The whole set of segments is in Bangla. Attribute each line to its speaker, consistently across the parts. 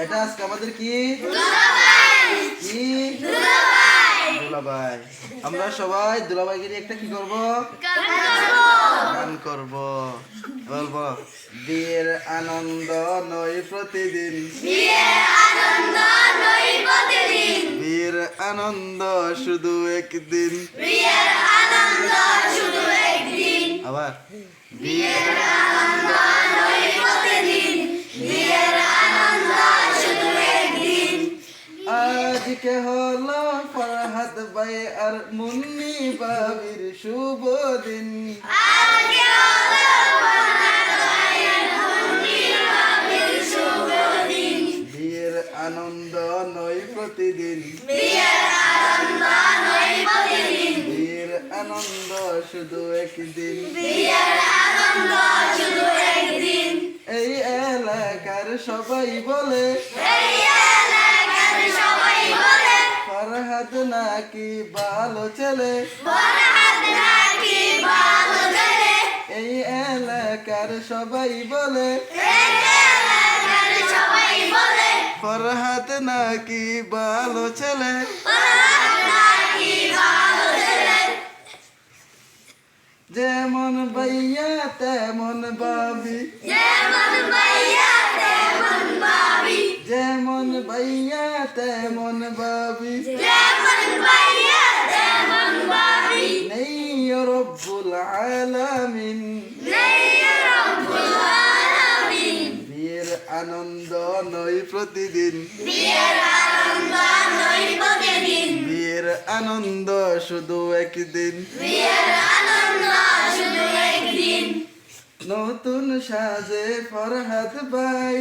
Speaker 1: এটা আজকে আমাদের কি কি দুলাভাই। আমরা সবাই দুলাভাইকে নিয়ে একটা কি করব? গান করব। বলবো বিয়ের আনন্দ নয় প্রতিদিন, বিয়ের আনন্দ শুধু একদিন, আবার বিয়ের আজকে হলো ফরহাদ ভাই আর মুন্নি বাবির শুভ দিন, বিয়ের আনন্দ নয় প্রতিদিন, বিয়ের আনন্দ শুধু একদিন। এই এলাকার সবাই বলে ফরহাদ নাকি ভালো ছেলে, এই এলাকার সবাই বলে ফরহাদ নাকি ভালো ছেলে। যেমন ভাইয়া তেমন ভাবি, যেমন ভাইয়া তেমন ভাবি, নেই রব্বুল আলামিন। বিয়ের আনন্দ নয় প্রতিদিন, বিয়ের আনন্দ শুধু একদিন। নতুন সাজে ফরহাদ ভাই,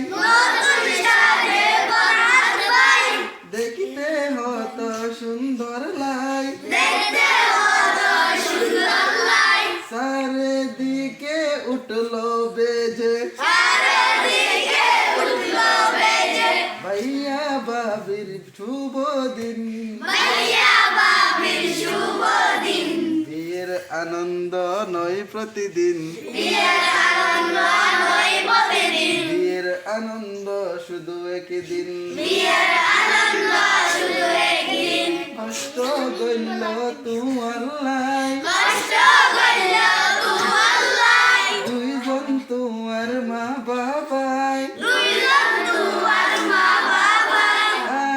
Speaker 1: দেখিতে হত সুন্দর লাই, চারিদিকে উঠলো বেজে, ভাইয়া বাবির শুভ দিন, বিয়ের আনন্দ নয় প্রতিদিন, বিয়ের আনন্দ শুধু একদিন। কষ্ট গইল তোমার লাই, দুইজন তোমার মা বাবাই,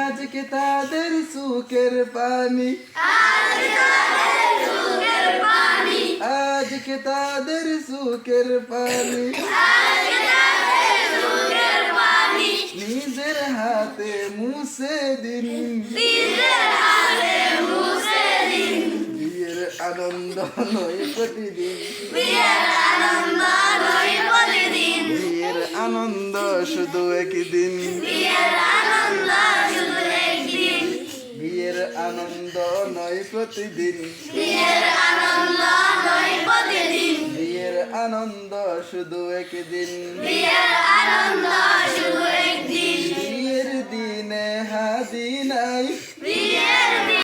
Speaker 1: আজকে তাদের সুখের পানি, আজকে তাদের সুখের পানি, নিজের হাতে মুছে দিন, বিয়ের আনন্দ নয় প্রতিদিন, বিয়ের আনন্দ শুধু একদিন, বিয়ের আনন্দ নয় প্রতিদিন, বিয়ের আনন্দ শুধু একদিন। বিয়ের দিনে হাদি নাই,